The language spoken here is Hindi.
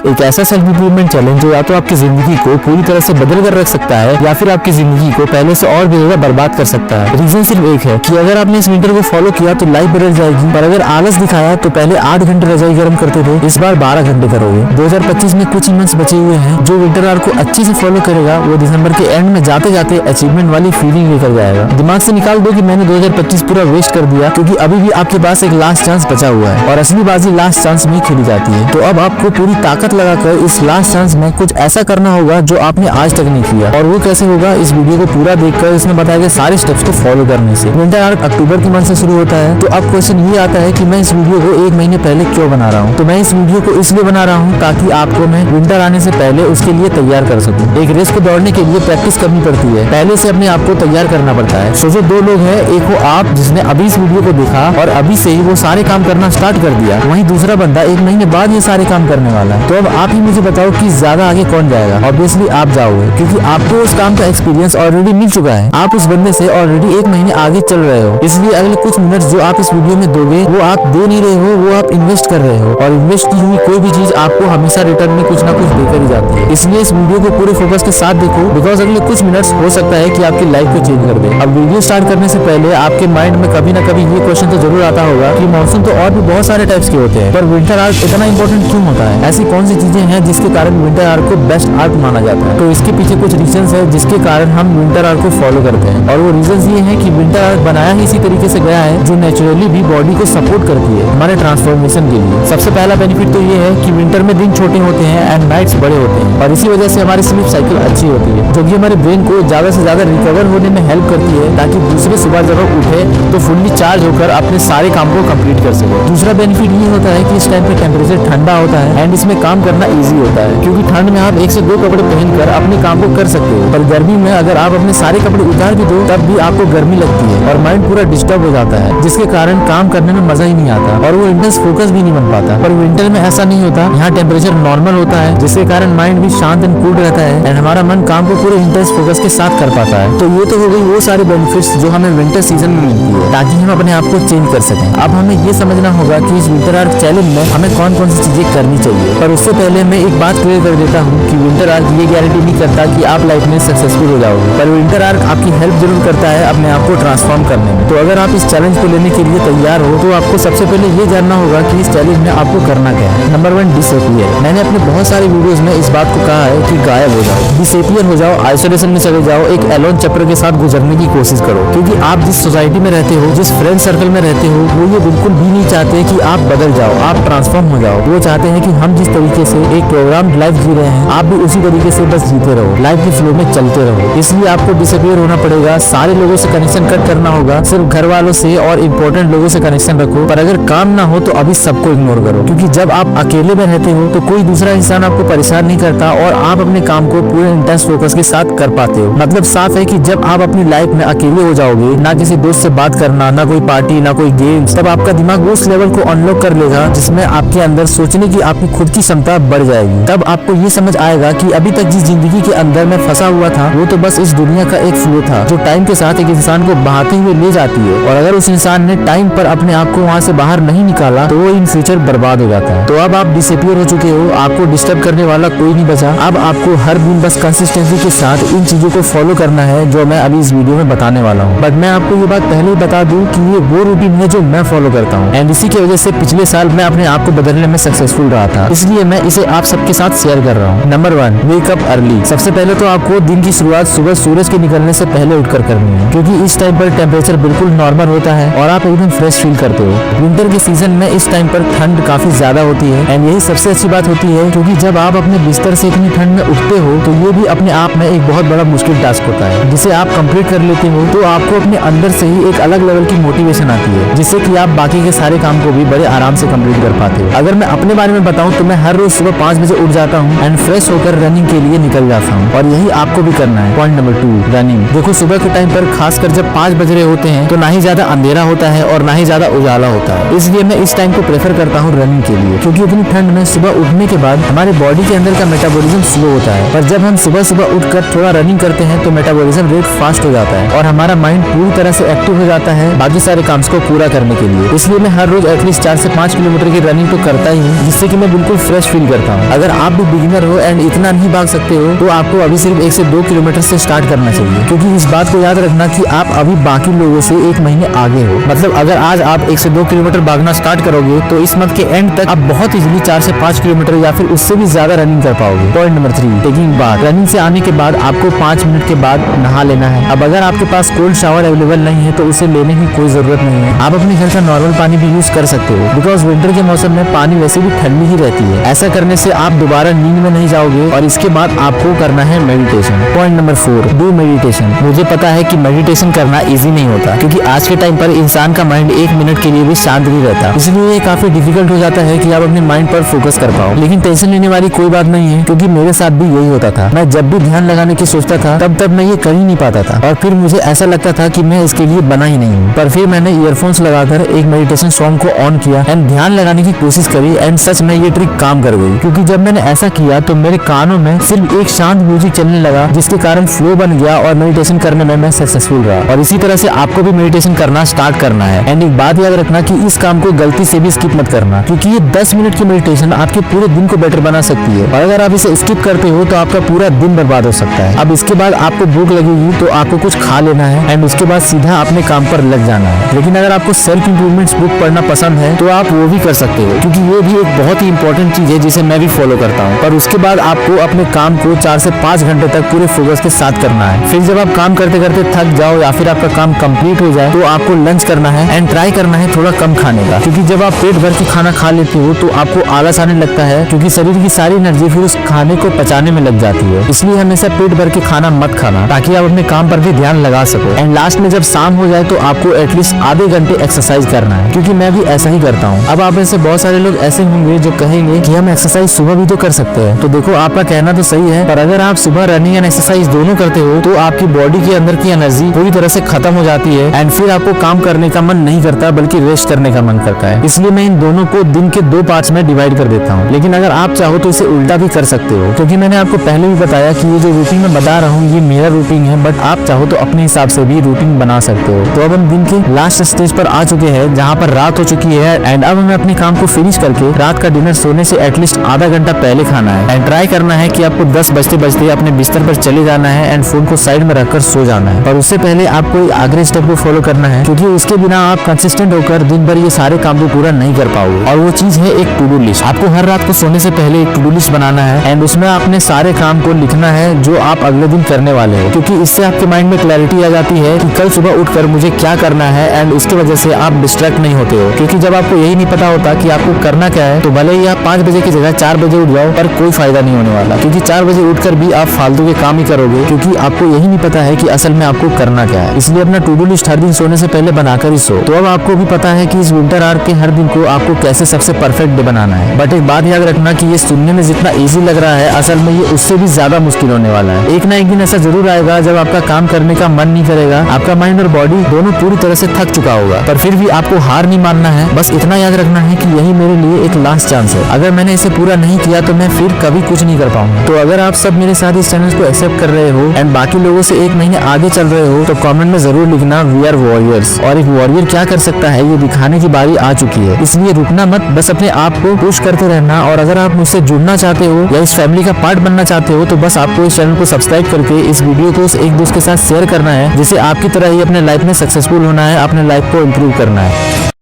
एक ऐसा सेल्फ इंप्रूवमेंट चैलेंज जो या तो आपकी जिंदगी को पूरी तरह से बदल कर रख सकता है या फिर आपकी जिंदगी को पहले से और भी ज्यादा बर्बाद कर सकता है। रीजन सिर्फ एक है कि अगर आपने इस विंटर को फॉलो किया तो लाइफ बदल जाएगी, पर अगर आलस दिखाया तो पहले 8 घंटे रजाई गर्म करते थे, इस बार 12 घंटे करोगे। 2025 में कुछ ही मंथ्स बचे हुए हैं। जो विंटर आवर को अच्छे से फॉलो करेगा वो दिसंबर के एंड में जाते जाते अचीवमेंट वाली फीलिंग लेकर जाएगा। दिमाग से निकाल दो कि मैंने 2025 पूरा वेस्ट कर दिया, क्योंकि अभी भी आपके पास एक लास्ट चांस बचा हुआ है और असली बाजी लास्ट चांस में खेली जाती है। तो अब आपको पूरी ताकत लगाकर इस लास्ट चांस में कुछ ऐसा करना होगा जो आपने आज तक नहीं किया। और वो कैसे होगा, इस वीडियो को पूरा देखकर इसमें बताए गए सारे स्टेप्स को फॉलो करने से। विंटर आवर अक्टूबर के मंथ से शुरू होता है, तो अब क्वेश्चन ये आता है कि मैं इस वीडियो को 1 महीने पहले क्यों बना रहा हूँ। तो मैं इस वीडियो को इसलिए बना रहा हूँ ताकि आपको मैं विंटर आने से पहले उसके लिए तैयार कर सकूँ। एक रेस को दौड़ने के लिए प्रैक्टिस करनी पड़ती है, पहले से अपने आप को तैयार करना पड़ता है। सोचो 2 लोग हैं, एक हो आप जिसने अभी इस वीडियो को देखा और अभी से ही वो सारे काम करना स्टार्ट कर दिया, वहीं दूसरा बंदा 1 महीने बाद ये सारे काम करने वाला है। तो अब आप ही मुझे बताओ कि ज्यादा आगे कौन जाएगा। ऑब्वियसली आप जाओगे, क्योंकि आपको उस काम का एक्सपीरियंस ऑलरेडी मिल चुका है। आप उस बंदे से ऑलरेडी 1 महीने आगे चल रहे हो, इसलिए अगले कुछ मिनट जो आप इस वीडियो में दोगे वो आप दे नहीं रहे हो, वो आप इन्वेस्ट कर रहे हो। और इन्वेस्ट की हुई कोई भी चीज आपको हमेशा रिटर्न में कुछ ना कुछ देकर ही जाती है। इसलिए इस वीडियो को पूरे फोकस के साथ देखो, बिकॉज अगले कुछ मिनट्स हो सकता है कि आपकी लाइफ को चेंज कर दे। अब वीडियो स्टार्ट करने से पहले आपके माइंड में कभी ना कभी ये क्वेश्चन तो जरूर आता होगा कि मॉनसून तो और भी बहुत सारे टाइप्स के होते हैं, पर विंटर आर्ट इतना इंपॉर्टेंट क्यों होता है? ऐसी कौन सी चीजें हैं जिसके कारण विंटर आर्ट को बेस्ट आर्ट माना जाता है? तो इसके पीछे कुछ रीजंस है जिसके कारण हम विंटर आर्ट को फॉलो करते हैं, और वो रीजंस ये है कि विंटर आर्ट बनाया ही इसी तरीके से गया है जो नेचुरली भी बॉडी को सपोर्ट करती है हमारे ट्रांसफॉर्मेशन के लिए। सबसे पहला बेनिफिट तो ये है कि विंटर में दिन छोटे होते हैं एंड नाइट्स बड़े होते हैं, और इसी वजह से हमारी स्लीप साइकिल अच्छी होती है, जो कि हमारे ब्रेन को ज्यादा से ज्यादा रिकवर होने में हेल्प करती है, ताकि दूसरे सुबह जब हम उठे तो फुल्ली चार्ज होकर अपने सारे काम को कंप्लीट कर सके। दूसरा बेनिफिट ये होता है कि इस टाइम पे टेम्परेचर ठंडा होता है एंड इसमें काम करना इजी होता है, क्योंकि ठंड में आप 1 से 2 कपड़े पहनकर अपने काम को कर सकते हो, पर गर्मी में अगर आप अपने सारे कपड़े उतार भी दो तब भी आपको गर्मी लगती है और माइंड पूरा डिस्टर्ब हो जाता है, जिसके कारण काम करने में मजा ही नहीं आता और वो इंटेंस फोकस भी नहीं बन पाता। पर विंटर में ऐसा नहीं होता, यहाँ टेम्परेचर नॉर्मल होता है, जिसके कारण माइंड भी शांत एंड कूल रहता है एंड हमारा मन काम को पूरे इंटेंस फोकस के साथ कर पाता है। तो ये तो हो गई वो सारे बेनिफिट्स जो हमें विंटर सीजन में मिलती है, ताकि हम अपने आप को चेंज कर सकें। अब हमें ये समझना होगा कि इस विंटर आर्ट चैलेंज में हमें कौन कौन सी चीजें करनी चाहिए। पर उससे पहले मैं एक बात क्लियर कर देता हूँ कि विंटर आर्ट ये गारंटी नहीं करता कि आप लाइफ में सक्सेसफुल हो जाओगे, पर विंटर आर्ट आपकी हेल्प जरूर करता है अपने आप को ट्रांसफॉर्म करने में। तो अगर आप इस चैलेंज को लेने के लिए तैयार हो तो आपको सबसे पहले ये जानना होगा कि इस चैलेंज में आपको करना क्या है। Number 1, disappear. मैंने अपने बहुत सारे वीडियोस में इस बात को कहा है कि गायब हो जाओ, डिसअपियर हो जाओ, आइसोलेशन में चले जाओ, एक एलोन चैप्टर के साथ गुजरने की कोशिश करो, क्योंकि आप जिस सोसाइटी में रहते हो, जिस फ्रेंड सर्कल में रहते हो, वो ये बिल्कुल भी नहीं चाहते कि आप बदल जाओ, आप ट्रांसफॉर्म हो जाओ। वो चाहते हैं कि हम जिस तरीके से एक प्रोग्राम लाइफ जी रहे हैं आप भी उसी तरीके से बस जीते रहो, लाइफ के फ्लो में चलते रहो। इसलिए आपको डिसअपियर होना पड़ेगा, सारे लोगों से कनेक्शन कट करना होगा, सिर्फ घर वालों से और इम्पोर्टेंट लोगों से कनेक्शन रखो। पर अगर काम ना हो तो अभी सबको इग्नोर करो, क्योंकि जब आप अकेले में रहते हो तो कोई दूसरा इंसान आपको परेशान नहीं करता और आप अपने काम को पूरे इंटेंस फोकस के साथ कर पाते हो। मतलब साफ है कि जब आप अपनी लाइफ में अकेले हो जाओगे, ना किसी दोस्त से बात करना, ना कोई पार्टी, ना कोई गेम्स, तब आपका दिमाग उस लेवल को अनलॉक कर लेगा जिसमें आपके अंदर सोचने की आपकी खुद की क्षमता बढ़ जाएगी। तब आपको ये समझ आएगा कि अभी तक जिस जिंदगी के अंदर मैं फंसा हुआ था वो तो बस इस दुनिया का एक फ्लो था जो टाइम के साथ एक इंसान को बहाते हुए ले जाती है, और अगर उस इंसान ने टाइम पर अपने आप को वहाँ से बाहर नहीं निकाला तो वो इन फ्यूचर बर्बाद हो जाता है। तो अब आप डिसअपियर हो चुके हो, आपको डिस्टर्ब करने वाला कोई नहीं बचा। अब आपको हर दिन बस कंसिस्टेंसी के साथ इन चीजों को फॉलो करना है जो मैं अभी इस वीडियो में बताने वाला हूँ। बट मैं आपको ये बात पहले ही बता दूं कि ये वो रूटीन है जो मैं फॉलो करता हूँ एंड इसी की वजह से पिछले साल मैं अपने आप को बदलने में सक्सेसफुल रहा था, इसलिए मैं इसे आप सबके साथ शेयर कर रहा हूँ। Number 1, wake up early. सबसे पहले तो आपको दिन की शुरुआत सुबह सूरज के निकलने से पहले उठकर करनी है, क्योंकि इस टाइम पर टेम्परेचर बिल्कुल नॉर्मल होता है और आप एकदम फ्रेश फील करते हो। विंटर के सीजन में इस टाइम पर ठंड काफी ज्यादा होती है एंड यही सबसे अच्छी बात होती है, क्योंकि जब आप अपने बिस्तर से इतनी ठंड में उठते हो तो ये भी अपने आप में एक बहुत बड़ा मुश्किल टास्क होता है, जिसे आप कंप्लीट कर लेते हो तो आपको अपने अंदर से ही एक अलग लेवल की मोटिवेशन आती है, जिससे कि आप बाकी के सारे काम को भी बड़े आराम से कंप्लीट कर पाते हो। अगर मैं अपने बारे में बताऊं तो मैं हर रोज सुबह 5 बजे उठ जाता हूं एंड फ्रेश होकर रनिंग के लिए निकल जाता हूं, और यही आपको भी करना है। Point number 2, running. देखो सुबह के टाइम पर खासकर जब 5 बज रहे होते हैं तो ना ही ज्यादा अंधेरा होता है और ना ही ज्यादा उजाला होता है, इसलिए मैं इस टाइम को प्रेफर करता हूँ रनिंग के लिए, क्योंकि इतनी ठंड में सुबह उठने के बाद हमारे बॉडी के अंदर का मेटाबॉलिज्म स्लो होता है, पर जब हम सुबह सुबह उठकर थोड़ा रनिंग करते हैं तो मेटाबॉलिज्म रेट फास्ट हो जाता है और हमारा माइंड पूरी तरह से एक्टिव हो जाता है बाकी सारे काम को पूरा करने के लिए। इसलिए मैं हर रोज एटलीस्ट 4 से 5 किलोमीटर की रनिंग तो करता ही हूँ, जिससे कि मैं बिल्कुल फ्रेश फील करता हूँ। अगर आप भी बिगिनर हो एंड इतना नहीं भाग सकते हो तो आपको अभी सिर्फ 1 से 2 किलोमीटर से स्टार्ट करना चाहिए, क्योंकि इस बात को याद रखना कि आप अभी बाकी लोगों से 1 महीने आगे हो। मतलब अगर आज आप 1 से 2 किलोमीटर भागना स्टार्ट करोगे तो इस मंथ के एंड तक आप बहुत इजीली 4 से 5 किलोमीटर या फिर उससे भी ज्यादा रनिंग कर पाओगे। Point number 3, taking bath. Running से आने के बाद आपको 5 मिनट के बाद नहा लेना है। अब अगर आपके पास कोल्ड शावर अवेलेबल नहीं है तो उसे लेने की कोई जरूरत नहीं है, आप अपने घर का नॉर्मल पानी भी यूज कर सकते हो, बिकॉज विंटर के मौसम में पानी वैसे भी ठंडी ही रहती है। ऐसा करने से आप दोबारा नींद में नहीं जाओगे और इसके बाद आपको करना है meditation. Point number 4, do meditation. मुझे पता है कि मेडिटेशन करना इजी नहीं होता, क्योंकि आज के टाइम पर इंसान का माइंड 1 मिनट के लिए भी शांत नहीं रहता, इसलिए ये काफी डिफिकल्ट हो जाता है कि आप अपने माइंड पर फोकस कर पाओ। लेकिन टेंशन लेने वाली कोई बात नहीं है, क्योंकि मेरे साथ भी यही होता था। मैं जब भी ध्यान लगाने की सोचता था तब मैं ये कर ही नहीं पाता था और फिर मुझे ऐसा लगता था कि मैं इसके लिए बना ही नहीं हूँ। पर फिर मैंने ईयरफोन्स लगाकर एक मेडिटेशन सॉन्ग को ऑन किया एंड ध्यान लगाने की कोशिश करी एंड सच में ये ट्रिक काम कर गई, क्योंकि जब मैंने ऐसा किया तो मेरे कानों में सिर्फ एक शांत म्यूजिक चलने लगा, जिसके कारण फ्लो बन गया और मेडिटेशन करने में मैं सक्सेसफुल रहा। और इसी तरह से आपको भी मेडिटेशन करना स्टार्ट करना है। एंड एक बात याद रखना कि इस काम को गलती से भी स्किप मत करना, क्योंकि ये 10 मिनट की मेडिटेशन आपके पूरे दिन को बेटर बना सकती है, और अगर आप इसे स्किप करते हो तो आपका पूरा दिन बर्बाद हो सकता है। अब इसके बाद आपको भूख लगेगी तो आपको कुछ खा लेना है एंड उसके बाद सीधा अपने काम पर लग जाना है। लेकिन अगर आपको सेल्फ इंप्रूवमेंट्स बुक पढ़ना पसंद है तो आप वो भी कर सकते हो, क्योंकि ये भी एक बहुत ही इंपॉर्टेंट चीज है जिसे मैं भी फॉलो करता हूँ। पर उसके बाद आपको अपने काम को 4 से 5 घंटे तक पूरे फोकस के साथ करना है। फिर जब आप काम करते करते थक जाओ या फिर आपका काम कंप्लीट हो जाए तो आपको लंच करना है एंड ट्राई करना है थोड़ा कम खाने का, क्योंकि जब आप पेट भर के खाना खा लेते हो तो आपको आलस आने लगता है, क्योंकि शरीर की सारी एनर्जी फिर उस खाने को पचाने में लग जाती है। इसलिए हमेशा पेट भर के खाना मत खाना, ताकि आप अपने काम पर भी ध्यान लगा सको। एंड लास्ट में जब शाम हो जाए तो आपको एटलीस्ट आधे घंटे एक्सरसाइज करना है, क्योंकि मैं भी ऐसा ही करता हूँ। अब आप में से बहुत सारे लोग ऐसे होंगे जो कहेंगे कि हम एक्सरसाइज सुबह भी तो कर सकते हैं। तो देखो, आपका कहना तो सही है, पर अगर आप सुबह रनिंग एंड एक्सरसाइज दोनों करते हो तो आपकी बॉडी के अंदर की एनर्जी पूरी तरह से खत्म हो जाती है एंड फिर आपको काम करने का मन नहीं करता बल्कि रेस्ट करने का मन करता है। इसलिए मैं इन दोनों को दिन के 2 पार्ट्स में डिवाइड कर देता हूँ। लेकिन अगर आप चाहो तो इसे उल्टा भी कर सकते हो, क्योंकि मैंने आपको पहले भी बताया कि ये जो रूटीन मैं बता रहा हूँ ये मेरा रूटीन है, बट आप चाहो तो अपने हिसाब से भी रूटीन बना सकते हो। तो अब हम दिन के लास्ट स्टेज पर आ चुके हैं, जहाँ पर रात हो चुकी है एंड अब हमें अपने काम को फिनिश करके रात का डिनर सोने से एटलीस्ट आधा घंटा पहले खाना है एंड ट्राई करना है कि आपको 10 बजते बजते अपने बिस्तर पर चले जाना है एंड फोन को साइड में रखकर सो जाना है। और उससे पहले आपको आगे स्टेप को फॉलो करना है, क्योंकि उसके बिना आप कंसिस्टेंट होकर दिन भर ये सारे काम को पूरा नहीं कर पाओगे। और वो चीज है एक टू डू लिस्ट। आपको हर रात को सोने से पहले एक टू डू लिस्ट बनाना है एंड उसमें आपने सारे काम को लिखना है जो आप अगले दिन करने वाले हो, क्योंकि इससे आपके माइंड में क्लैरिटी आ जाती है कि कल सुबह उठकर मुझे क्या करना है एंड उसकी वजह से आप डिस्ट्रैक्ट नहीं होते हो। क्योंकि जब आपको यही नहीं पता होता कि आपको करना क्या है तो भले ही आप 5 बजे की जगह 4 बजे उठ जाओ, पर कोई फायदा नहीं होने वाला, क्योंकि 4 बजे उठकर भी आप फालतू के काम ही करोगे, क्योंकि आपको यही नहीं पता है कि असल में आपको करना क्या है। इसलिए अपना टू डू लिस्ट हर दिन सोने से पहले बनाकर ही सो। तो अब आपको भी पता है कि इस विंटर आवर के हर दिन को आपको कैसे सबसे परफेक्ट डे बनाना है। बट एक बात याद रखना कि ये सुनने में जितना इजी लग रहा है असल में ये उससे भी ज्यादा मुश्किल होने वाला है। एक ना एक दिन ऐसा जरूर आएगा जब आपका काम करने का मन नहीं करेगा, आपका माइंड और बॉडी दोनों पूरी तरह से थक चुका होगा, पर फिर भी आपको हार नहीं मानना है। बस इतना याद रखना है कि यही मेरे लिए एक लास्ट चांस है। अगर मैंने इसे पूरा नहीं किया तो मैं फिर कभी कुछ नहीं कर पाऊंगा। तो अगर आप सब मेरे साथ इस चैनल को एक्सेप्ट कर रहे हो एंड बाकी लोगों से 1 महीने आगे चल रहे हो तो कमेंट में जरूर लिखना वी आर वॉरियर्स। और एक वॉरियर क्या कर सकता है ये दिखाने की बारी आ चुकी है, इसलिए रुकना मत, बस अपने आप को पुश करते रहना। और अगर आप मुझसे जुड़ना चाहते हो या इस फैमिली का पार्ट बनना चाहते हो तो बस आपको इस चैनल को सब्सक्राइब करके इस वीडियो को एक दूसरे के साथ शेयर करना है, जिसे आपकी तरह ही अपने लाइफ में सक्सेसफुल होना है, अपने लाइफ को इम्प्रूव करना है।